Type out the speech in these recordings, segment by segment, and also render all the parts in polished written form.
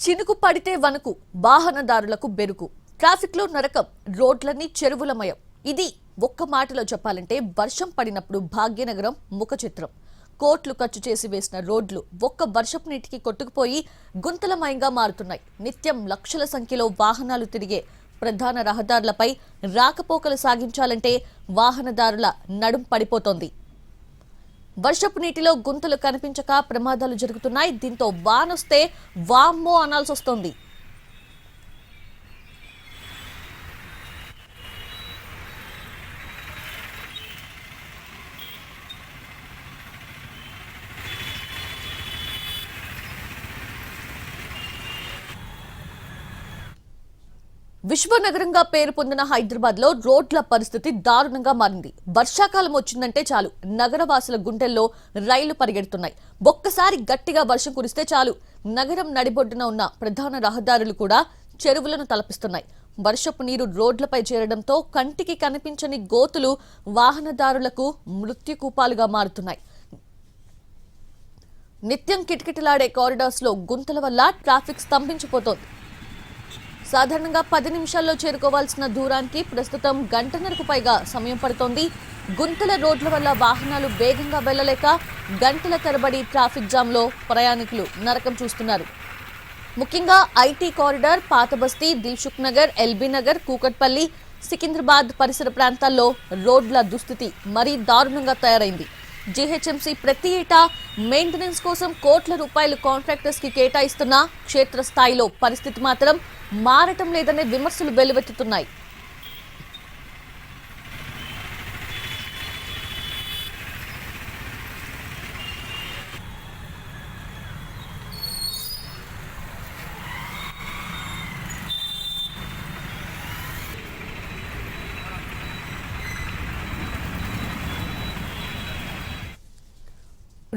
చినుకు పడితే వణుకు, వాహనదారులకు బెరుకు, ట్రాఫిక్ లో నరకం, రోడ్లన్నీ చెరువులమయం. ఇది ఒక్క మాటలో చెప్పాలంటే వర్షం పడినప్పుడు భాగ్యనగరం ముఖ చిత్రం. కోట్లు ఖర్చు చేసి వేసిన రోడ్లు ఒక్క వర్షపు నీటికి కొట్టుకుపోయి గుంతలమయంగా మారుతున్నాయి. నిత్యం లక్షల సంఖ్యలో వాహనాలు తిరిగే ప్రధాన రహదారులపై రాకపోకలు సాగించాలంటే వాహనదారుల నడుం పడిపోతోంది. వర్షపు నీటిలో గుంతలు కనిపించక ప్రమాదాలు జరుగుతున్నాయి. దీంతో వానొస్తే వామ్మో అనాల్సి వస్తోంది. విశ్వనగరంగా పేరు పొందిన హైదరాబాద్ లో రోడ్ల పరిస్థితి దారుణంగా మారింది. వర్షాకాలం వచ్చిందంటే చాలు నగరవాసుల గుండెల్లో రైలు పరిగెడుతున్నాయి. ఒక్కసారి గట్టిగా వర్షం కురిస్తే చాలు నగరం నడిబొడ్డున ఉన్న ప్రధాన రహదారులు కూడా చెరువులను తలపిస్తున్నాయి. వర్షపు నీరు రోడ్లపై చేరడంతో కంటికి కనిపించని గోతులు వాహనదారులకు మృత్యుకూపాలుగా మారుతున్నాయి. నిత్యం కిటకిటలాడే కారిడార్స్ లో గుంతల వల్ల ట్రాఫిక్ స్తంభించిపోతోంది. సాధారణంగా 10 నిమిషాల్లో చేరుకోవాల్సిన దూరానికి ప్రస్తుతం గంటన్నరకు పైగా సమయం పడుతోంది. గుంతల రోడ్ల వల్ల వాహనాలు వేగంగా వెళ్లలేక గంటల తరబడి ట్రాఫిక్ జామ్లో ప్రయాణికులు నరకం చూస్తున్నారు. ముఖ్యంగా IT corridor, Pathabasti, Dilsukh Nagar, LB Nagar, Kukatpally, Secunderabad పరిసర ప్రాంతాల్లో రోడ్ల దుస్థితి మరీ దారుణంగా తయారైంది. జీహెచ్ఎంసీ ప్రతి ఏటా మెయింటెనెన్స్ కోసం కోట్ల రూపాయలు కాంట్రాక్టర్స్ కి కేటాయిస్తున్నా క్షేత్రస్థాయిలో పరిస్థితి మాత్రం మారటం లేదనే విమర్శలు వెల్లువెత్తుతున్నాయి.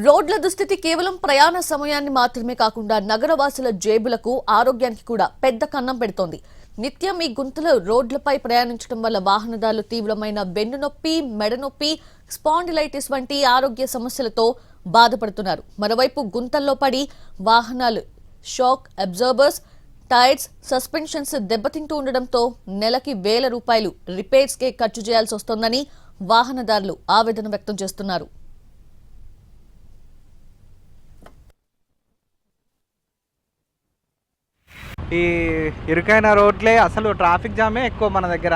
రోడ్ల దుస్థితి కేవలం ప్రయాణ సమయాన్ని మాత్రమే కాకుండా నగరవాసుల జేబులకు, ఆరోగ్యానికి కూడా పెద్ద కన్నం పెడుతోంది. నిత్యం ఈ గుంతలు రోడ్లపై ప్రయాణించడం వల్ల వాహనదారులు తీవ్రమైన వెన్నునొప్పి, మెడనొప్పి, స్పాండిలైటిస్ వంటి ఆరోగ్య సమస్యలతో బాధపడుతున్నారు. మరోవైపు గుంతల్లో పడి వాహనాలు షాక్ అబ్జర్బర్స్, టైర్స్, సస్పెన్షన్స్ దెబ్బతింటూ ఉండడంతో నెలకి ₹1000 రిపేర్స్ కే ఖర్చు చేయాల్సి వస్తోందని వాహనదారులు ఆవేదన వ్యక్తం చేస్తున్నారు. ఈ ఇరుకైన రోడ్లే అసలు ట్రాఫిక్ జామే ఎక్కువ మన దగ్గర.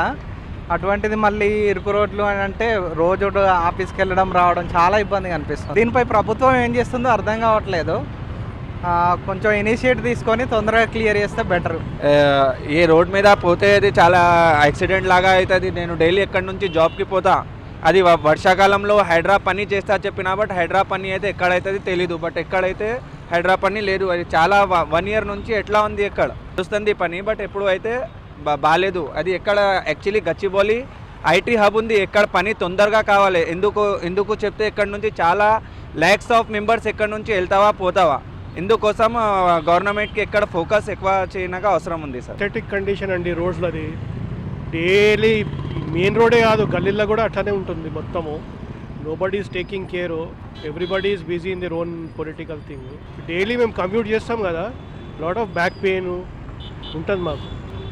అటువంటిది మళ్ళీ ఇరుకు రోడ్లు అని అంటే రోజు ఆఫీస్కి వెళ్ళడం రావడం చాలా ఇబ్బందిగా అనిపిస్తుంది. దీనిపై ప్రభుత్వం ఏం చేస్తుందో అర్థం కావట్లేదు. కొంచెం ఇనిషియేటివ్ తీసుకొని తొందరగా క్లియర్ చేస్తే బెటర్. ఈ రోడ్ మీద పోతే అది చాలా యాక్సిడెంట్ లాగా అవుతుంది. నేను డైలీ ఎక్కడి నుంచి జాబ్కి పోతా. అది వర్షాకాలంలో హైడ్రా పని చేస్తా చెప్పినా బట్ హైడ్రా పని అయితే ఎక్కడైతుంది తెలీదు. బట్ ఎక్కడైతే హైడ్రా పని లేదు. అది చాలా 1 year నుంచి ఎట్లా ఉంది ఎక్కడ చూస్తుంది పని, బట్ ఎప్పుడు అయితే బాగాలేదు. అది ఎక్కడ యాక్చువల్లీ గచ్చిబౌలి ఐటీ హబ్ ఉంది, ఎక్కడ పని తొందరగా కావాలి. ఎందుకు చెప్తే ఇక్కడ నుంచి చాలా ల్యాక్స్ ఆఫ్ మెంబర్స్ ఎక్కడ నుంచి వెళ్తావా పోతావా. ఇందుకోసం గవర్నమెంట్కి ఎక్కడ ఫోకస్ ఎక్కువ చేయనగా అవసరం ఉంది సార్. స్టాటిక్ కండిషన్ అండి రోడ్స్లది. డైలీ మెయిన్ రోడే కాదు, గల్లీల్లో కూడా అట్లానే ఉంటుంది మొత్తము. Nobody is taking care, everybody is busy in దిర్ own political thing. Daily మేము కమ్యూట్ చేస్తాం కదా, లాట్ ఆఫ్ బ్యాక్ పెయిన్ ఉంటుంది మాకు.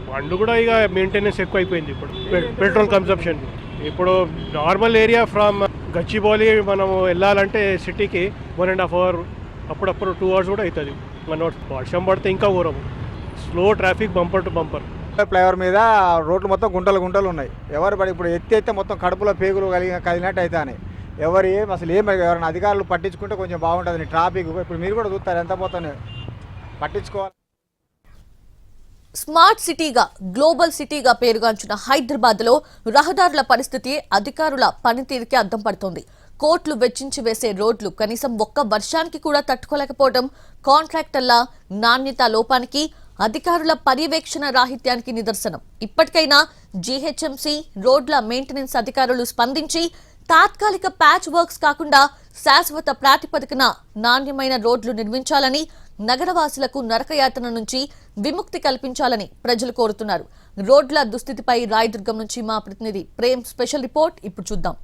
పండ్లు కూడా ఇక మెయింటెనెన్స్ ఎక్కువ అయిపోయింది ఇప్పుడు, పెట్రోల్ కన్సంప్షన్. ఇప్పుడు నార్మల్ ఏరియా ఫ్రమ్ గచ్చిబౌలి మనము వెళ్ళాలంటే సిటీకి 1.5 hour, అప్పుడప్పుడు 2 hours కూడా అవుతుంది. 1 hour. వర్షం పడితే ఇంకా ఘోరం, slow traffic, bumper to bumper. Flyover మీద రోడ్లు మొత్తం గుంటలు ఉన్నాయి. ఎవరు పడి ఇప్పుడు ఎత్తి మొత్తం కడుపులో పేగులు కదిలినట్టు అవుతాయి. అసలు ఎవరైనా అధికారులు పట్టించుకుంటే కొంచెం బాగుంటుంది. ట్రాఫిక్ ఇప్పుడు మీరు కూడా చూస్తారు ఎంత పోతానే పట్టించుకోవాలి. స్మార్ట్ సిటీగా, గ్లోబల్ సిటీగా పేరుగాంచిన హైదరాబాద్ లో రహదారుల పరిస్థితి అధికారుల పనితీరుకి అద్దం పడుతోంది. కోట్లు వెచ్చించి వేసే రోడ్లు కనీసం ఒక్క వర్షానికి కూడా తట్టుకోలేకపోవడం కాంట్రాక్టర్ల నాణ్యత లోపానికి, అధికారుల పర్యవేక్షణ రాహిత్యానికి నిదర్శనం. ఇప్పటికైనా జీహెచ్ఎంసీ రోడ్ల మెయింటెనెన్స్ అధికారులు స్పందించి తాత్కాలిక ప్యాచ్ వర్క్స్ కాకుండా శాశ్వత ప్రాతిపదికన నాణ్యమైన రోడ్లు నిర్మించాలని, నగరవాసులకు నరకయాతన నుంచి విముక్తి కల్పించాలని ప్రజలు కోరుతున్నారు. రోడ్ల దుస్థితిపై రాయదుర్గం నుంచి మా ప్రతినిధి ప్రేమ్ స్పెషల్ రిపోర్ట్ ఇప్పుడు చూద్దాం.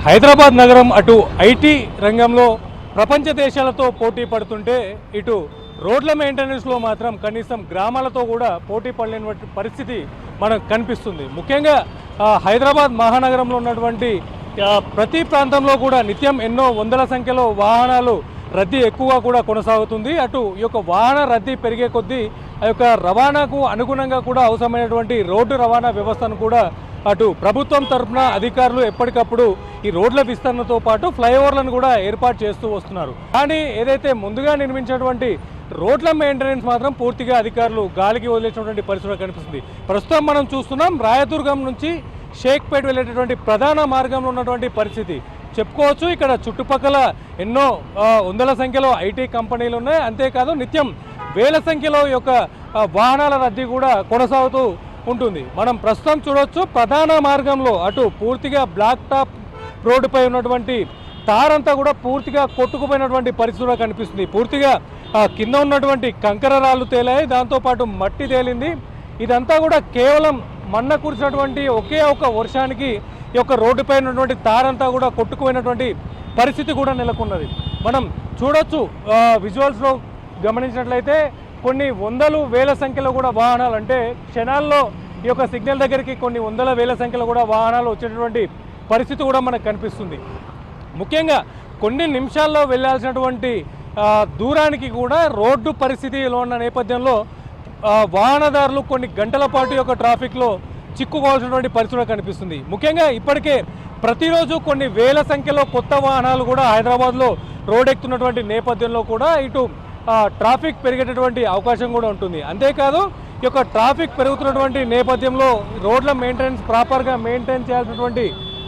హైదరాబాద్ నగరం అటు ఐటీ రంగంలో ప్రపంచ దేశాలతో పోటీ పడుతుంటే ఇటు రోడ్ల మెయింటెనెన్స్లో మాత్రం కనీసం గ్రామాలతో కూడా పోటీ పడలేని పరిస్థితి మనకు కనిపిస్తుంది. ముఖ్యంగా హైదరాబాద్ మహానగరంలో ఉన్నటువంటి ప్రతి ప్రాంతంలో కూడా నిత్యం ఎన్నో వందల సంఖ్యలో వాహనాలు రద్దీ ఎక్కువగా కూడా కొనసాగుతుంది. అటు ఈ యొక్క వాహన రద్దీ పెరిగే కొద్దీ ఆ యొక్క రవాణాకు అనుగుణంగా కూడా అవసరమైనటువంటి రోడ్డు రవాణా వ్యవస్థను కూడా అటు ప్రభుత్వం తరఫున అధికారులు ఎప్పటికప్పుడు ఈ రోడ్ల విస్తరణతో పాటు ఫ్లైఓవర్లను కూడా ఏర్పాటు చేస్తూ వస్తున్నారు. కానీ ఏదైతే ముందుగా నిర్మించినటువంటి రోడ్ల మెయింటెనెన్స్ మాత్రం పూర్తిగా అధికారులు గాలికి వదిలేసినటువంటి పరిస్థితి కనిపిస్తుంది. ప్రస్తుతం మనం చూస్తున్నాం రాయదుర్గం నుంచి షేక్పేట్ వెళ్ళేటటువంటి ప్రధాన మార్గంలో ఉన్నటువంటి పరిస్థితి చెప్పుకోవచ్చు. ఇక్కడ చుట్టుపక్కల ఎన్నో వందల సంఖ్యలో ఐటీ కంపెనీలు ఉన్నాయి. అంతేకాదు నిత్యం వేల సంఖ్యలో ఈ యొక్క వాహనాల రద్దీ కూడా కొనసాగుతూ ఉంటుంది. మనం ప్రస్తుతం చూడవచ్చు ప్రధాన మార్గంలో అటు పూర్తిగా బ్లాక్ టాప్ రోడ్డుపై ఉన్నటువంటి తారంతా కూడా పూర్తిగా కొట్టుకుపోయినటువంటి పరిస్థితి కనిపిస్తుంది. పూర్తిగా కింద ఉన్నటువంటి కంకర రాళ్ళు తేలాయి, దాంతోపాటు మట్టి తేలింది. ఇదంతా కూడా కేవలం మన్న కురిసినటువంటి ఒకే ఒక వర్షానికి ఈ యొక్క రోడ్డుపై ఉన్నటువంటి తారంతా కూడా కొట్టుకుపోయినటువంటి పరిస్థితి కూడా నెలకొన్నది. మనం చూడొచ్చు విజువల్స్లో గమనించినట్లయితే కొన్ని వందలు వేల సంఖ్యలో కూడా వాహనాలు, అంటే క్షణాల్లో ఈ యొక్క సిగ్నల్ దగ్గరికి కొన్ని వందల వేల సంఖ్యలో కూడా వాహనాలు వచ్చేటటువంటి పరిస్థితి కూడా మనకు కనిపిస్తుంది. ముఖ్యంగా కొన్ని నిమిషాల్లో వెళ్ళాల్సినటువంటి దూరానికి కూడా రోడ్డు పరిస్థితిలో ఉన్న నేపథ్యంలో వాహనదారులు కొన్ని గంటల పాటు యొక్క ట్రాఫిక్లో చిక్కుకోవాల్సినటువంటి పరిస్థితి కనిపిస్తుంది. ముఖ్యంగా ఇప్పటికే ప్రతిరోజు కొన్ని వేల సంఖ్యలో కొత్త వాహనాలు కూడా హైదరాబాద్లో రోడ్డెక్కుతున్నటువంటి నేపథ్యంలో కూడా ఇటు ట్రాఫిక్ పెరిగేటటువంటి అవకాశం కూడా ఉంటుంది. అంతేకాదు ఈ యొక్క ట్రాఫిక్ పెరుగుతున్నటువంటి నేపథ్యంలో రోడ్ల మెయింటెనెన్స్ ప్రాపర్గా మెయింటైన్ చేయాల్సినటువంటి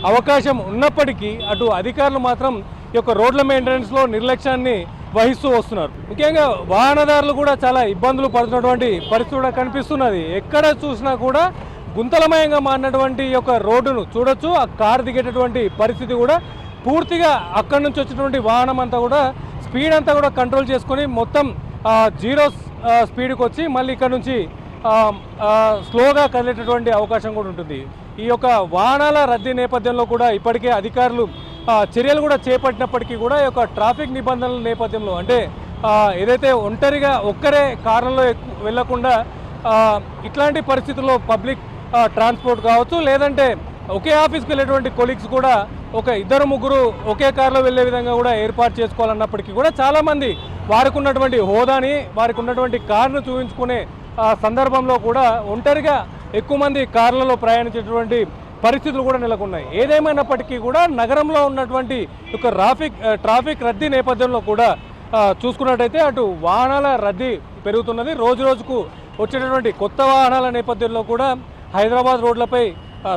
అవకాశం ఉన్నప్పటికీ అటు అధికారులు మాత్రం ఈ యొక్క రోడ్ల మెయింటెనెన్స్లో నిర్లక్ష్యాన్ని వహిస్తూ వస్తున్నారు. ముఖ్యంగా వాహనదారులు కూడా చాలా ఇబ్బందులు పడుతున్నటువంటి పరిస్థితి కూడా కనిపిస్తున్నది. ఎక్కడ చూసినా కూడా గుంతలమయంగా మారినటువంటి ఈ యొక్క రోడ్డును చూడొచ్చు. ఆ కారు దిగేటటువంటి పరిస్థితి కూడా పూర్తిగా అక్కడి నుంచి వచ్చినటువంటి వాహనం అంతా కూడా స్పీడ్ అంతా కూడా కంట్రోల్ చేసుకొని మొత్తం జీరో స్పీడ్కి వచ్చి మళ్ళీ ఇక్కడ నుంచి స్లోగా కదిలేటటువంటి అవకాశం కూడా ఉంటుంది. ఈ యొక్క వాహనాల రద్దీ నేపథ్యంలో కూడా ఇప్పటికే అధికారులు చర్యలు కూడా చేపట్టినప్పటికీ కూడా ఈ యొక్క ట్రాఫిక్ నిబంధనల నేపథ్యంలో, అంటే ఏదైతే ఒంటరిగా ఒక్కరే కారులో వెళ్లకుండా ఇట్లాంటి పరిస్థితుల్లో పబ్లిక్ ట్రాన్స్పోర్ట్ కావచ్చు, లేదంటే ఒకే ఆఫీస్కి వెళ్ళేటువంటి కొలీగ్స్ కూడా ఒక ఇద్దరు ముగ్గురు ఒకే కారులో వెళ్ళే విధంగా కూడా ఏర్పాటు చేసుకోవాలన్నప్పటికీ కూడా చాలామంది వారికి ఉన్నటువంటి హోదాని, వారికి ఉన్నటువంటి కారును చూపించుకునే సందర్భంలో కూడా ఒంటరిగా ఎక్కువ మంది కార్లలో ప్రయాణించేటువంటి పరిస్థితులు కూడా నెలకొన్నాయి. ఏదేమైనప్పటికీ కూడా నగరంలో ఉన్నటువంటి ఒక ట్రాఫిక్ రద్దీ నేపథ్యంలో కూడా చూసుకున్నట్టయితే అటు వాహనాల రద్దీ పెరుగుతున్నది. రోజు రోజుకు వచ్చేటటువంటి కొత్త వాహనాల నేపథ్యంలో కూడా హైదరాబాద్ రోడ్లపై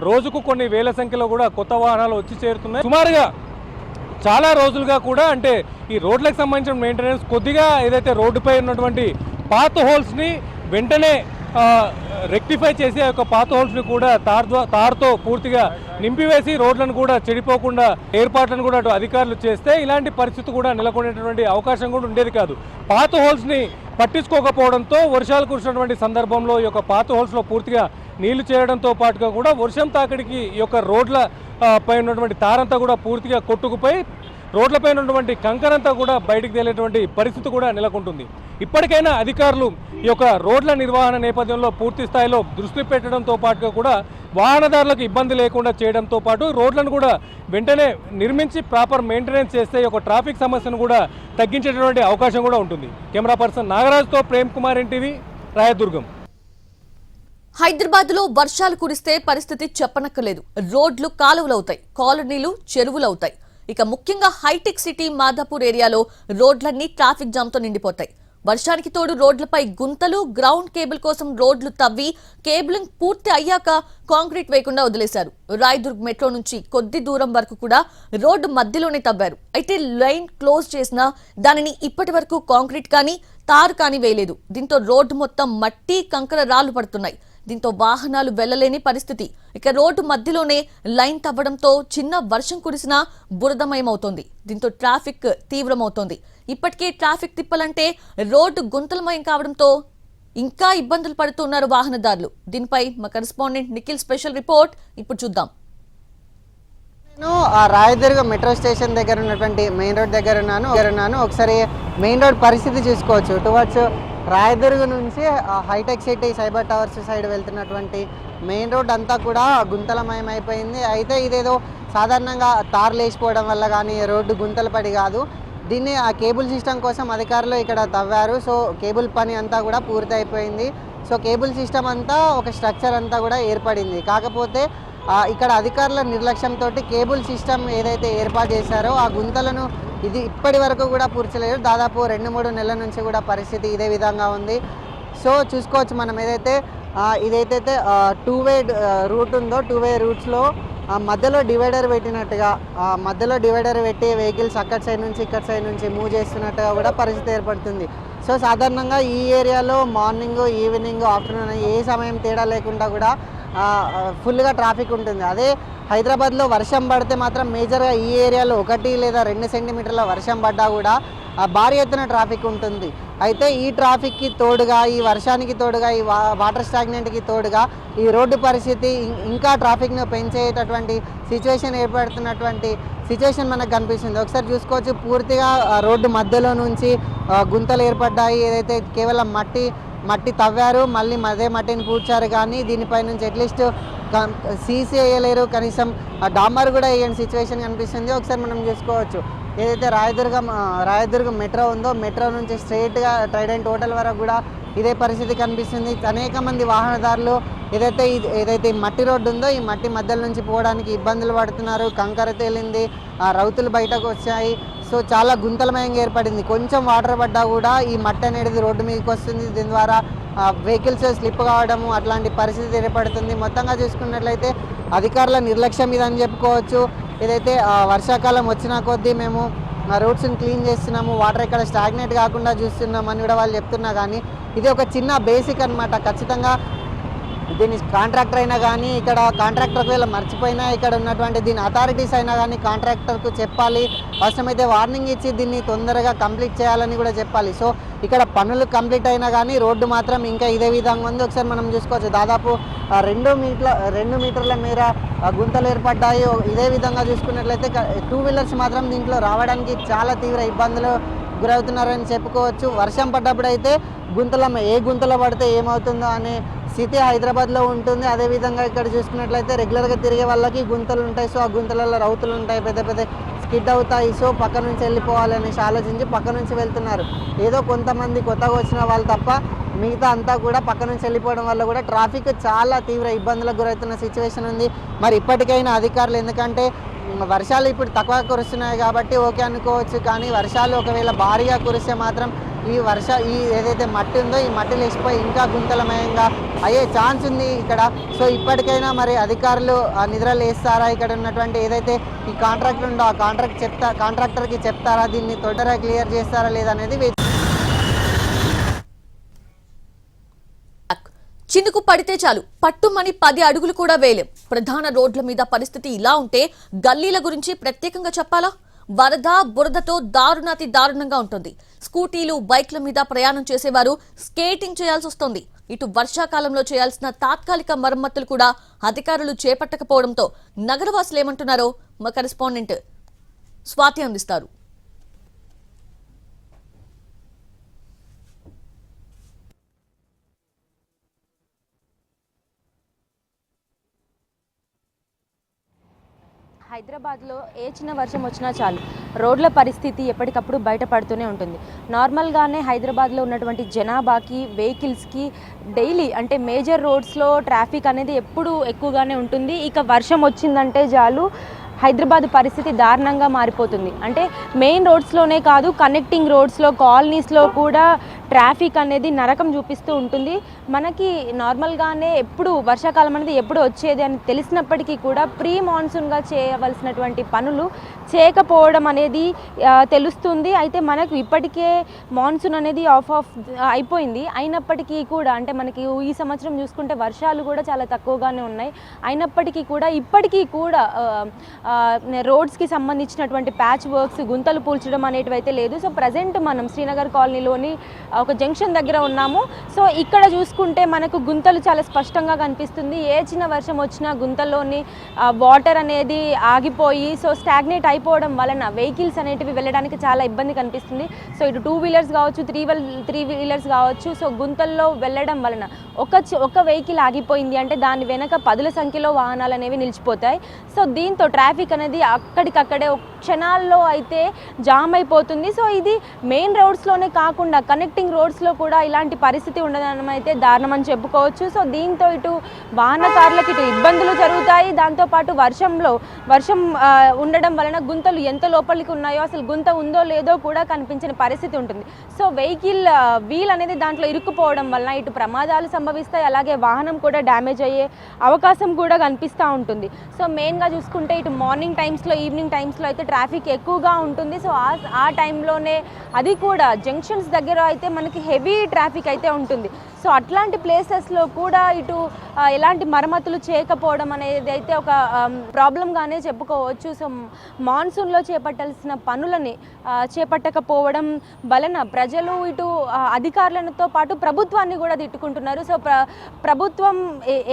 రోజుకు కొన్ని వేల సంఖ్యలో కూడా కొత్త వాహనాలు వచ్చి చేరుతున్నాయి. సుమారుగా చాలా రోజులుగా కూడా, అంటే ఈ రోడ్లకు సంబంధించిన మెయింటెనెన్స్ కొద్దిగా ఏదైతే రోడ్డుపై ఉన్నటువంటి పాత హోల్స్ని వెంటనే రెక్టిఫై చేసి ఆ యొక్క పాత హోల్స్ని కూడా తార్తో పూర్తిగా నింపివేసి రోడ్లను కూడా చెడిపోకుండా ఏర్పాట్లను కూడా అటు అధికారులు చేస్తే ఇలాంటి పరిస్థితి కూడా నెలకొనేటటువంటి అవకాశం కూడా ఉండేది కాదు. పాత హోల్స్ని పట్టించుకోకపోవడంతో వర్షాలు కురిసినటువంటి సందర్భంలో ఈ యొక్క పాత హోల్స్లో పూర్తిగా నీళ్లు చేరడంతో పాటుగా కూడా వర్షం తాకిడికి ఈ యొక్క రోడ్ల పై ఉన్నటువంటి తారంతా కూడా పూర్తిగా కొట్టుకుపోయి రోడ్లపై ఉన్నటువంటి కంకరంతా కూడా బయటికి తేలేటువంటి పరిస్థితి కూడా నెలకొంటుంది. ఇప్పటికైనా అధికారులు ఈ యొక్క రోడ్ల నిర్వహణ నేపథ్యంలో పూర్తి స్థాయిలో దృష్టి పెట్టడంతో పాటుగా కూడా వాహనదారులకు ఇబ్బంది లేకుండా చేయడంతో పాటు రోడ్లను కూడా వెంటనే నిర్మించి ప్రాపర్ మెయింటెనెన్స్ చేస్తే ఈ యొక్క ట్రాఫిక్ సమస్యను కూడా తగ్గించేటటువంటి అవకాశం కూడా ఉంటుంది. కెమెరా పర్సన్ నాగరాజ్తో ప్రేమ్ కుమార్, ఎన్టీవీ, రాయదుర్గం. హైదరాబాద్ లో వర్షాలు కురిస్తే పరిస్థితి చెప్పనక్కర్లేదు. రోడ్లు కాలువలవుతాయి, కాలనీలు చెరువులవుతాయి. ఇక ముఖ్యంగా హైటెక్ సిటీ మాదాపూర్ ఏరియాలో రోడ్లన్నీ ట్రాఫిక్ జామ్ తో నిండిపోతాయి. వర్షానికి తోడు రోడ్లపై గుంతలు, గ్రౌండ్ కేబుల్ కోసం రోడ్లు తవ్వి కేబులింగ్ పూర్తి అయ్యాక కాంక్రీట్ వేయకుండా వదిలేశారు. రాయదుర్గ్ మెట్రో నుంచి కొద్ది దూరం వరకు కూడా రోడ్డు మధ్యలోనే తవ్వారు. అయితే లైన్ క్లోజ్ చేసినా దానిని ఇప్పటి వరకు కాంక్రీట్ కానీ తారు కానీ వేయలేదు. దీంతో రోడ్డు మొత్తం మట్టి, కంకర రాళ్లు పడుతున్నాయి. దీంతో వాహనాలు వెళ్లలేని పరిస్థితి. ఇక రోడ్డు మధ్యలోనే లైన్ తవ్వడంతో చిన్న వర్షం కురిసినా బురదమయమవుతోంది. దీంతో ట్రాఫిక్ తీవ్రమవుతోంది. ఇప్పటికే ట్రాఫిక్ తిప్పాలంటే రోడ్డు గుంతలమయం కావడంతో ఇంకా ఇబ్బందులు పడుతున్నారు వాహనదారులు. దీనిపై మా కరెస్పాండెంట్ నిఖిల్ స్పెషల్ రిపోర్ట్ ఇప్పుడు చూద్దాం. రాయదుర్గం మెట్రో స్టేషన్ దగ్గర ఉన్నటువంటి మెయిన్ రోడ్ దగ్గర ఉన్నాను. ఒకసారి మెయిన్ రోడ్ పరిస్థితి చూసుకోవచ్చు. టువర్డ్స్ రాయదుర్గం నుంచి హైటెక్ సిటీ సైబర్ టవర్స్ సైడ్ వెళ్తున్నటువంటి మెయిన్ రోడ్ అంతా కూడా గుంతలమయం అయిపోయింది. అయితే ఇదేదో సాధారణంగా తార్లు వేసిపోవడం వల్ల కానీ రోడ్డు గుంతలు పడి కాదు. దీన్ని ఆ కేబుల్ సిస్టమ్ కోసం అధికారులు ఇక్కడ తవ్వారు. సో కేబుల్ పని అంతా కూడా పూర్తి అయిపోయింది. సో కేబుల్ సిస్టమ్ అంతా ఒక స్ట్రక్చర్ అంతా కూడా ఏర్పడింది. కాకపోతే ఇక్కడ అధికారుల నిర్లక్ష్యంతో కేబుల్ సిస్టమ్ ఏదైతే ఏర్పాటు చేశారో ఆ గుంతలను ఇప్పటి వరకు కూడా పూడ్చలేదు. దాదాపు 2-3 నెలల నుంచి కూడా పరిస్థితి ఇదే విధంగా ఉంది. సో చూసుకోవచ్చు మనం ఇదైతే 2-వే రూట్ ఉందో 2-వే రూట్స్లో మధ్యలో డివైడర్ పెట్టినట్టుగా మధ్యలో డివైడర్ పెట్టి వెహికల్స్ అక్కడ సైడ్ నుంచి ఇక్కడ సైడ్ నుంచి మూవ్ చేస్తున్నట్టుగా కూడా పరిస్థితి ఏర్పడుతుంది. సో సాధారణంగా ఈ ఏరియాలో మార్నింగ్, ఈవినింగ్, ఆఫ్టర్నూన్ ఏ సమయం తేడా లేకుండా కూడా ఫుల్గా ట్రాఫిక్ ఉంటుంది. అదే హైదరాబాద్లో వర్షం పడితే మాత్రం మేజర్గా ఈ ఏరియాలో 1 లేదా 2 సెంటీమీటర్ల వర్షం పడ్డా కూడా భారీ ఎత్తున ట్రాఫిక్ ఉంటుంది. అయితే ఈ ట్రాఫిక్కి తోడుగా, ఈ వర్షానికి తోడుగా, ఈ వాటర్ స్టాగ్నెంట్కి తోడుగా ఈ రోడ్డు పరిస్థితి ఇంకా ట్రాఫిక్ను పెంచేటటువంటి సిచ్యువేషన్ ఏర్పడుతున్నటువంటి సిచ్యువేషన్ మనకు కనిపిస్తుంది. ఒకసారి చూసుకోవచ్చు, పూర్తిగా రోడ్డు మధ్యలో నుంచి గుంతలు ఏర్పడ్డాయి. ఏదైతే కేవలం మట్టి తవ్వారు, మళ్ళీ అదే మట్టిని పూడ్చారు, కానీ దీనిపై నుంచి అట్లీస్ట్ సీసీ వేయలేరు, కనీసం డాంబర్ కూడా వేయని సిచ్యువేషన్ కనిపిస్తుంది. ఒకసారి మనం చూసుకోవచ్చు, ఏదైతే రాయదుర్గం మెట్రో ఉందో మెట్రో నుంచి స్ట్రైట్గా ట్రైడెంట్ హోటల్ వరకు కూడా ఇదే పరిస్థితి కనిపిస్తుంది. అనేక మంది వాహనదారులు ఏదైతే ఈ మట్టి రోడ్డు ఉందో ఈ మట్టి మధ్యలో నుంచి పోవడానికి ఇబ్బందులు పడుతున్నారు. కంకర తేలింది, రౌతులు బయటకు వచ్చాయి. సో చాలా గుంతలమయంగా ఏర్పడింది. కొంచెం వాటర్ పడ్డా కూడా ఈ మట్టి అనేది రోడ్డు మీదకి వస్తుంది. దీని ద్వారా వెహికల్స్ స్లిప్ కావడము అట్లాంటి పరిస్థితి ఏర్పడుతుంది. మొత్తంగా చూసుకున్నట్లయితే అధికారుల నిర్లక్ష్యం ఇదని చెప్పుకోవచ్చు. ఏదైతే వర్షాకాలం వచ్చిన కొద్దీ మేము రోడ్స్ని క్లీన్ చేస్తున్నాము, వాటర్ ఇక్కడ స్టాగ్నేట్ కాకుండా చూస్తున్నామని కూడా వాళ్ళు చెప్తున్నా, కానీ ఇది ఒక చిన్న బేసిక్ అన్నమాట. ఖచ్చితంగా దీని కాంట్రాక్టర్ అయినా కానీ, ఇక్కడ కాంట్రాక్టర్ ఒకవేళ మర్చిపోయినా ఇక్కడ ఉన్నటువంటి దీని అథారిటీస్ అయినా కానీ కాంట్రాక్టర్కు చెప్పాలి. అవసరమైతే వార్నింగ్ ఇచ్చి దీన్ని తొందరగా కంప్లీట్ చేయాలని కూడా చెప్పాలి. సో ఇక్కడ పనులు కంప్లీట్ అయినా కానీ రోడ్డు మాత్రం ఇంకా ఇదే విధంగా ఉంది. ఒకసారి మనం చూసుకోవచ్చు, దాదాపు 2 మీటర్ల మేర గుంతలు ఏర్పడ్డాయి. ఇదే విధంగా చూసుకున్నట్లయితే 2 వీలర్స్ మాత్రం దీంట్లో రావడానికి చాలా తీవ్ర ఇబ్బందులు గురవుతున్నారని చెప్పుకోవచ్చు. వర్షం పడ్డప్పుడు అయితే ఏ గుంతలో పడితే ఏమవుతుందో అనే స్థితి హైదరాబాద్లో ఉంటుంది. అదేవిధంగా ఇక్కడ చూసుకున్నట్లయితే రెగ్యులర్గా తిరిగే వాళ్ళకి గుంతలు ఉంటాయి. సో ఆ గుంతలలో రౌతులు ఉంటాయి, పెద్ద స్కిడ్ అవుతాయి. సో పక్క నుంచి వెళ్ళిపోవాలనేసి ఆలోచించి పక్క నుంచి వెళ్తున్నారు. ఏదో కొంతమంది కొత్తగా వచ్చిన వాళ్ళు తప్ప మిగతా అంతా కూడా పక్క నుంచి వెళ్ళిపోవడం వల్ల కూడా ట్రాఫిక్ చాలా తీవ్ర ఇబ్బందులకు గురవుతున్న సిచ్యువేషన్ ఉంది. మరి ఇప్పటికైనా అధికారులు, ఎందుకంటే వర్షాలు ఇప్పుడు తక్కువ కురుస్తున్నాయి కాబట్టి ఓకే అనుకోవచ్చు, కానీ వర్షాలు ఒకవేళ భారీగా కురిస్తే మాత్రం ఈ ఏదైతే మట్టి ఉందో ఈ మట్టి లేచిపోయి ఇంకా గుంతలమయంగా అయ్యే ఛాన్స్ ఉంది ఇక్కడ. సో ఇప్పటికైనా మరి అధికారులు నిద్రలు వేస్తారా, ఇక్కడ ఉన్నటువంటి ఏదైతే ఈ కాంట్రాక్టర్ ఉందో ఆ కాంట్రాక్టర్కి చెప్తారా, దీన్ని తొందరగా క్లియర్ చేస్తారా లేదా అనేది. చినుకు పడితే చాలు పట్టుమని 10 అడుగులు కూడా వేయలేం. ప్రధాన రోడ్ల మీద పరిస్థితి ఇలా ఉంటే గల్లీల గురించి ప్రత్యేకంగా చెప్పాలా? వరద బురదతో దారుణాతి దారుణంగా ఉంటుంది. స్కూటీలు, బైక్ల మీద ప్రయాణం చేసేవారు స్కేటింగ్ చేయాల్సి వస్తుంది. ఇటు వర్షాకాలంలో చేయాల్సిన తాత్కాలిక మరమ్మతులు కూడా అధికారులు చేపట్టకపోవడంతో నగరవాసులు ఏమంటున్నారో మా కరెస్పాండెంట్ స్వాతి అందిస్తారు. హైదరాబాద్లో ఏ చిన్న వర్షం వచ్చినా చాలు రోడ్ల పరిస్థితి ఎప్పటికప్పుడు బయటపడుతూనే ఉంటుంది. నార్మల్గానే హైదరాబాద్లో ఉన్నటువంటి జనాభాకి, వెహికల్స్కి డైలీ అంటే మేజర్ రోడ్స్లో ట్రాఫిక్ అనేది ఎప్పుడు ఎక్కువగానే ఉంటుంది. ఇక వర్షం వచ్చిందంటే చాలు హైదరాబాద్ పరిస్థితి దారుణంగా మారిపోతుంది. అంటే మెయిన్ రోడ్స్లోనే కాదు, కనెక్టింగ్ రోడ్స్లో, కాలనీస్లో కూడా ట్రాఫిక్ అనేది నరకం చూపిస్తూ ఉంటుంది. మనకి నార్మల్గానే ఎప్పుడు వర్షాకాలం అనేది ఎప్పుడు వచ్చేది అని తెలిసినప్పటికీ కూడా ప్రీ మాన్సూన్గా చేయవలసినటువంటి పనులు చేయకపోవడం అనేది తెలుస్తుంది. అయితే మనకు ఇప్పటికే మాన్సూన్ అనేది ఆఫ్ అయిపోయింది. అయినప్పటికీ కూడా అంటే మనకి ఈ సంవత్సరం చూసుకుంటే వర్షాలు కూడా చాలా తక్కువగానే ఉన్నాయి. అయినప్పటికీ కూడా ఇప్పటికీ కూడా రోడ్స్కి సంబంధించినటువంటి ప్యాచ్ వర్క్స్, గుంతలు పూల్చడం అనేటివి అయితే లేదు. సో ప్రజెంట్ మనం శ్రీనగర్ కాలనీలోని ఒక జంక్షన్ దగ్గర ఉన్నాము. సో ఇక్కడ చూసుకుంటే మనకు గుంతలు చాలా స్పష్టంగా కనిపిస్తుంది. ఏ చిన్న వర్షం వచ్చినా గుంతల్లోని వాటర్ అనేది ఆగిపోయి సో స్టాగ్నేట్ అయిపోవడం వలన వెహికల్స్ అనేటివి వెళ్ళడానికి చాలా ఇబ్బంది కనిపిస్తుంది. సో ఇటు 2 వీలర్స్ కావచ్చు, 3 వీలర్స్ కావచ్చు. సో గుంతల్లో వెళ్ళడం వలన ఒక వెహికల్ ఆగిపోయింది అంటే దాని వెనక 10ల సంఖ్యలో వాహనాలు అనేవి నిలిచిపోతాయి. సో దీంతో ట్రాఫిక్ అనేది అక్కడికక్కడే క్షణాల్లో అయితే జామ్ అయిపోతుంది. సో ఇది మెయిన్ రోడ్స్లోనే కాకుండా కనెక్టింగ్ రోడ్స్లో కూడా ఇలాంటి పరిస్థితి ఉండడం అయితే దారుణం అని చెప్పుకోవచ్చు. సో దీంతో ఇటు వాహనకారులకు ఇటు ఇబ్బందులు జరుగుతాయి. దాంతోపాటు వర్షం ఉండడం వలన గుంతలు ఎంత లోపలికి ఉన్నాయో అసలు గుంత ఉందో లేదో కూడా కనిపించిన పరిస్థితి ఉంటుంది. సో వెహికల్ వీల్ అనేది దాంట్లో ఇరుక్కుపోవడం వలన ఇటు ప్రమాదాలు సంభవిస్తాయి, అలాగే వాహనం కూడా డ్యామేజ్ అయ్యే అవకాశం కూడా కనిపిస్తూ ఉంటుంది. సో మెయిన్గా చూసుకుంటే ఇటు మార్నింగ్ టైమ్స్లో, ఈవినింగ్ టైమ్స్లో అయితే ట్రాఫిక్ ఎక్కువగా ఉంటుంది. సో ఆ టైంలోనే అది కూడా జంక్షన్స్ దగ్గర అయితే మనకి హెవీ ట్రాఫిక్ అయితే ఉంటుంది. సో అట్లాంటి ప్లేసెస్లో కూడా ఇటు ఎలాంటి మరమ్మతులు చేయకపోవడం అనేది అయితే ఒక ప్రాబ్లంగానే చెప్పుకోవచ్చు. సో మాన్సూన్లో చేపట్టాల్సిన పనులని చేపట్టకపోవడం వలన ప్రజలు ఇటు అధికారులతో పాటు ప్రభుత్వాన్ని కూడా తిట్టుకుంటున్నారు. సో ప్రభుత్వం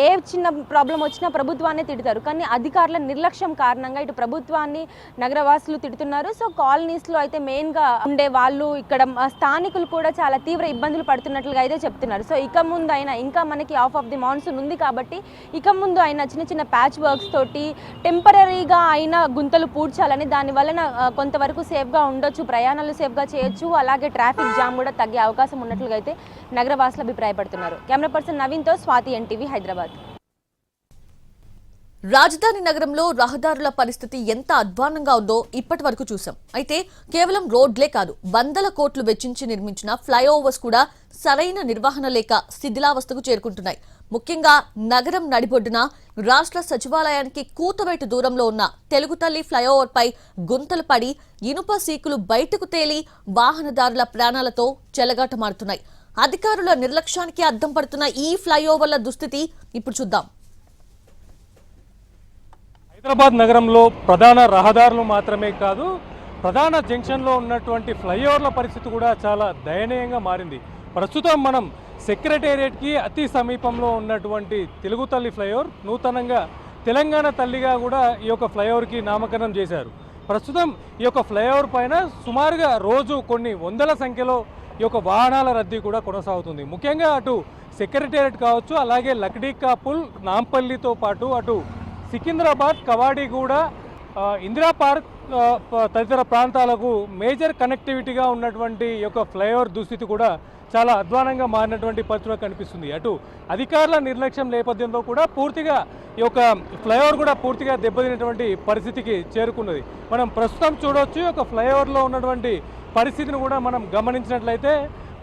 ఏ చిన్న ప్రాబ్లం వచ్చినా ప్రభుత్వాన్ని తిడతారు, కానీ అధికారుల నిర్లక్ష్యం కారణంగా ఇటు ప్రభుత్వాన్ని నగరవాసులు తిడుతున్నారు. సో కాలనీస్లో అయితే మెయిన్గా ఉండే వాళ్ళు ఇక్కడ స్థానికులు కూడా చాలా తీవ్ర ఇబ్బందులు పడుతున్నట్లుగా అయితే చెప్తున్నారు. సో ఇక ముందు అయినా ఇంకా మనకి ఆఫ్ ది మాన్సూన్ ఉంది కాబట్టి ఇక ముందు అయినా చిన్న ప్యాచ్ వర్క్స్ తోటి టెంపరీగా అయినా గుంతలు పూడ్చాలని, దాని వలన కొంతవరకు సేఫ్గా ఉండొచ్చు, ప్రయాణాలు సేఫ్గా చేయొచ్చు, అలాగే ట్రాఫిక్ జామ్ కూడా తగ్గే అవకాశం ఉన్నట్లుగా అయితే నగరవాసులు అభిప్రాయపడుతున్నారు. కెమెరా పర్సన్ నవీన్తో స్వాతి, ఎన్టీవీ, హైదరాబాద్. రాజధాని నగరంలో రహదారుల పరిస్థితి ఎంత అధ్వానంగా ఉందో ఇప్పటి వరకు చూసాం. అయితే కేవలం రోడ్లే కాదు, వందల కోట్లు వెచ్చించి నిర్మించిన ఫ్లైఓవర్స్ కూడా సరైన నిర్వహణ లేక శిథిలావస్థకు చేరుకుంటున్నాయి. ముఖ్యంగా నగరం నడిబొడ్డున రాష్ట్ర సచివాలయానికి కూతవేటు దూరంలో ఉన్న తెలుగుతల్లి ఫ్లైఓవర్ పై గుంతలు పడి ఇనుప సీకులు బయటకు తేలి వాహనదారుల ప్రాణాలతో చెలగాటమాడుతున్నాయి. అధికారుల నిర్లక్ష్యానికి అద్దం పడుతున్న ఈ ఫ్లైఓవర్ల దుస్థితి ఇప్పుడు చూద్దాం. హైదరాబాద్ నగరంలో ప్రధాన రహదారులు మాత్రమే కాదు, ప్రధాన జంక్షన్లో ఉన్నటువంటి ఫ్లైఓవర్ల పరిస్థితి కూడా చాలా దయనీయంగా మారింది. ప్రస్తుతం మనం సెక్రటేరియట్కి అతి సమీపంలో ఉన్నటువంటి తెలుగుతల్లి ఫ్లైఓవర్ నూతనంగా తెలంగాణ తల్లిగా కూడా ఈ యొక్క ఫ్లైఓవర్కి నామకరణం చేశారు. ప్రస్తుతం ఈ యొక్క ఫ్లైఓవర్ పైన సుమారుగా రోజు కొన్ని వందల సంఖ్యలో ఈ యొక్క వాహనాల రద్దీ కూడా కొనసాగుతుంది. ముఖ్యంగా అటు సెక్రటేరియట్ కావచ్చు, అలాగే లక్డీకా పుల్, నాంపల్లితో పాటు అటు సికింద్రాబాద్, కవాడిగూడ, ఇందిరా పార్క్ తదితర ప్రాంతాలకు మేజర్ కనెక్టివిటీగా ఉన్నటువంటి ఈ యొక్క ఫ్లైఓవర్ దుస్థితి కూడా చాలా అధ్వానంగా మారినటువంటి పరిస్థితి కనిపిస్తుంది. అటు అధికారుల నిర్లక్ష్యం నేపథ్యంలో కూడా పూర్తిగా ఈ యొక్క ఫ్లైఓవర్ కూడా పూర్తిగా దెబ్బతినటువంటి పరిస్థితికి చేరుకున్నది. మనం ప్రస్తుతం చూడవచ్చు, ఈ యొక్క ఫ్లైఓవర్లో ఉన్నటువంటి పరిస్థితిని కూడా మనం గమనించినట్లయితే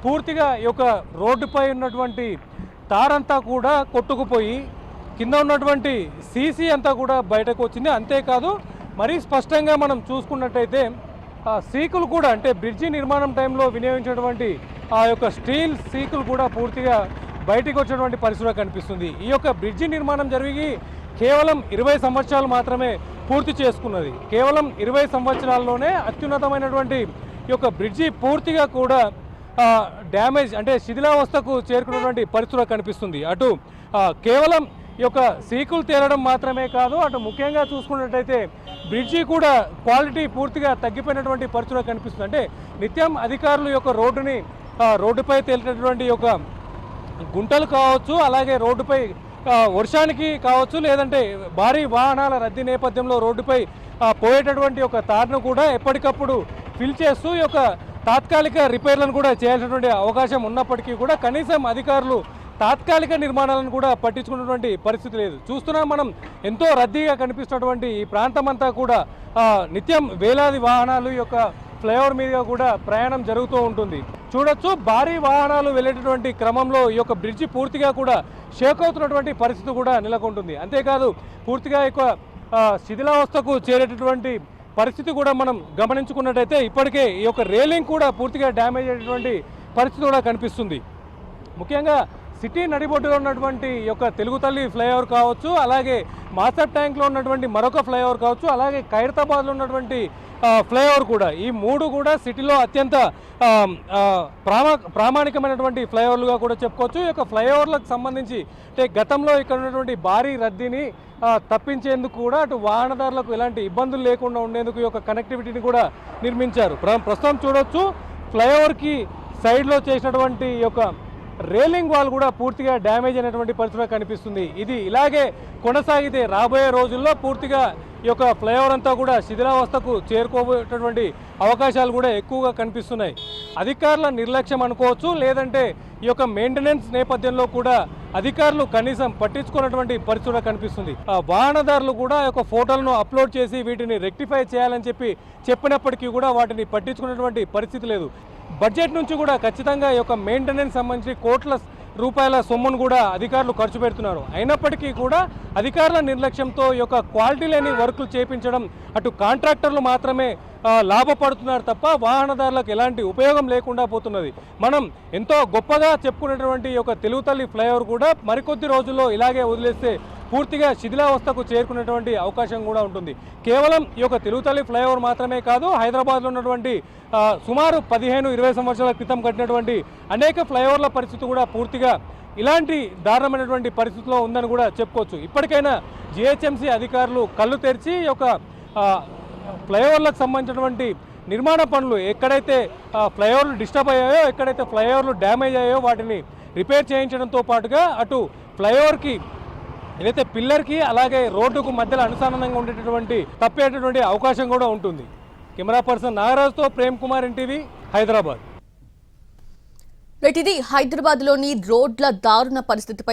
పూర్తిగా ఈ యొక్క రోడ్డుపై ఉన్నటువంటి తారంతా కూడా కొట్టుకుపోయి కింద ఉన్నటువంటి సీసీ అంతా కూడా బయటకు వచ్చింది. అంతేకాదు మరీ స్పష్టంగా మనం చూసుకున్నట్టయితే సీకులు కూడా, అంటే బ్రిడ్జి నిర్మాణం టైంలో వినియోగించినటువంటి ఆ యొక్క స్టీల్ సీకులు కూడా పూర్తిగా బయటకు వచ్చినటువంటి పరిస్థితి కనిపిస్తుంది. ఈ యొక్క బ్రిడ్జి నిర్మాణం జరిగి కేవలం 20 సంవత్సరాలు మాత్రమే పూర్తి చేసుకున్నది. కేవలం 20 సంవత్సరాల్లోనే అత్యున్నతమైనటువంటి ఈ యొక్క బ్రిడ్జి పూర్తిగా కూడా డ్యామేజ్, అంటే శిథిలావస్థకు చేరుకున్నటువంటి పరిస్థితి కనిపిస్తుంది. అటు కేవలం ఈ యొక్క సీకులు తేలడం మాత్రమే కాదు, అటు ముఖ్యంగా చూసుకున్నట్టయితే బ్రిడ్జి కూడా క్వాలిటీ పూర్తిగా తగ్గిపోయినటువంటి పరిస్థితి కనిపిస్తుంది. అంటే నిత్యం అధికారులు యొక్క రోడ్డుపై తేలినటువంటి యొక్క గుంటలు కావచ్చు, అలాగే రోడ్డుపై వర్షానికి కావచ్చు, లేదంటే భారీ వాహనాల రద్దీ నేపథ్యంలో రోడ్డుపై పోయేటటువంటి ఒక తాడును కూడా ఎప్పటికప్పుడు ఫిల్ చేస్తూ ఈ యొక్క తాత్కాలిక రిపేర్లను కూడా చేయాల్సినటువంటి అవకాశం ఉన్నప్పటికీ కూడా కనీసం అధికారులు తాత్కాలిక నిర్మాణాలను కూడా పట్టించుకున్నటువంటి పరిస్థితి లేదు. చూస్తున్నాం మనం, ఎంతో రద్దీగా కనిపిస్తున్నటువంటి ఈ ప్రాంతం అంతా కూడా నిత్యం వేలాది వాహనాలు ఈ యొక్క ఫ్లైఓవర్ మీదుగా కూడా ప్రయాణం జరుగుతూ ఉంటుంది. చూడొచ్చు, భారీ వాహనాలు వెళ్ళేటటువంటి క్రమంలో ఈ యొక్క బ్రిడ్జి పూర్తిగా కూడా షేక్ అవుతున్నటువంటి పరిస్థితి కూడా నెలకొంటుంది. అంతేకాదు పూర్తిగా శిథిలావస్థకు చేరేటటువంటి పరిస్థితి కూడా మనం గమనించుకున్నట్టయితే ఇప్పటికే ఈ యొక్క రేలింగ్ కూడా పూర్తిగా డ్యామేజ్ అయినటువంటి పరిస్థితి కూడా కనిపిస్తుంది. ముఖ్యంగా సిటీ నడిబొడ్డులో ఉన్నటువంటి ఈ యొక్క తెలుగు తల్లి ఫ్లైఓవర్ కావచ్చు, అలాగే మాస్టర్ ట్యాంక్లో ఉన్నటువంటి మరొక ఫ్లైఓవర్ కావచ్చు, అలాగే ఖైరతాబాద్లో ఉన్నటువంటి ఫ్లైఓవర్ కూడా, ఈ మూడు కూడా సిటీలో అత్యంత ప్రామాణికమైనటువంటి ఫ్లైఓవర్లుగా కూడా చెప్పుకోవచ్చు. ఈ యొక్క ఫ్లైఓవర్లకు సంబంధించి అంటే గతంలో ఇక్కడ ఉన్నటువంటి భారీ రద్దీని తప్పించేందుకు కూడా అటు వాహనదారులకు ఎలాంటి ఇబ్బందులు లేకుండా ఉండేందుకు ఈ యొక్క కనెక్టివిటీని కూడా నిర్మించారు. ప్రస్తుతం చూడొచ్చు ఫ్లైఓవర్కి సైడ్లో చేసినటువంటి ఈ యొక్క రేలింగ్ వాల్ కూడా పూర్తిగా డ్యామేజ్ అయినటువంటి పరిస్థితిలో కనిపిస్తుంది. ఇది ఇలాగే కొనసాగితే రాబోయే రోజుల్లో పూర్తిగా ఈ యొక్క ఫ్లైఓవర్ అంతా కూడా శిథిలావస్థకు చేరుకోబోయేటటువంటి అవకాశాలు కూడా ఎక్కువగా కనిపిస్తున్నాయి. అధికారుల నిర్లక్ష్యం అనుకోవచ్చు, లేదంటే ఈ యొక్క మెయింటెనెన్స్ నేపథ్యంలో కూడా అధికారులు కనీసం పట్టించుకున్నటువంటి పరిస్థితి కనిపిస్తుంది. వాహనదారులు కూడా ఈ యొక్క ఫోటోలను అప్లోడ్ చేసి వీటిని రెక్టిఫై చేయాలని చెప్పినప్పటికీ కూడా వాటిని పట్టించుకున్నటువంటి పరిస్థితి లేదు. బడ్జెట్ నుంచి కూడా ఖచ్చితంగా ఈ యొక్క మెయింటెనెన్స్ సంబంధించి కోట్ల రూపాయల సొమ్మును కూడా అధికారులు ఖర్చు పెడుతున్నారు. అయినప్పటికీ కూడా అధికారుల నిర్లక్ష్యంతో ఈ యొక్క క్వాలిటీ లేని వర్కులు చేపించడం, అటు కాంట్రాక్టర్లు మాత్రమే లాభపడుతున్నారు తప్ప వాహనదారులకు ఎలాంటి ఉపయోగం లేకుండా పోతున్నది. మనం ఎంతో గొప్పగా చెప్పుకునేటువంటి ఈ యొక్క తెలుగు తల్లి ఫ్లైఓవర్ కూడా మరికొద్ది రోజుల్లో ఇలాగే వదిలేస్తే పూర్తిగా శిథిలావస్థకు చేరుకునేటువంటి అవకాశం కూడా ఉంటుంది. కేవలం ఈ యొక్క తెలుగు తల్లి ఫ్లైఓవర్ మాత్రమే కాదు, హైదరాబాద్లో ఉన్నటువంటి సుమారు 15-20 సంవత్సరాల క్రితం కట్టినటువంటి అనేక ఫ్లైఓవర్ల పరిస్థితి కూడా పూర్తిగా ఇలాంటి దారుణమైనటువంటి పరిస్థితిలో ఉందని కూడా చెప్పుకోవచ్చు. ఇప్పటికైనా జిహెచ్ఎంసీ అధికారులు కళ్ళు తెరిచి ఈ యొక్క ఫ్లైఓవర్లకు సంబంధించినటువంటి నిర్మాణ పనులు ఎక్కడైతే ఫ్లైఓవర్లు డిస్టర్బ్ అయ్యాయో, ఎక్కడైతే ఫ్లైఓవర్లు డ్యామేజ్ అయ్యాయో వాటిని రిపేర్ చేయించడంతో పాటుగా అటు ఫ్లైఓవర్కి ఏదైతే పిల్లర్కి అలాగే రోడ్డుకు మధ్యలో అనుసంధానంగా ఉండేటటువంటి తప్పేటటువంటి అవకాశం కూడా ఉంటుంది. కెమెరా పర్సన్ నాగరాజ్తో ప్రేమ్ కుమార్, ఎన్టీవీ, హైదరాబాద్. ఇది హైదరాబాద్లోని రోడ్ల దారుణ పరిస్థితిపై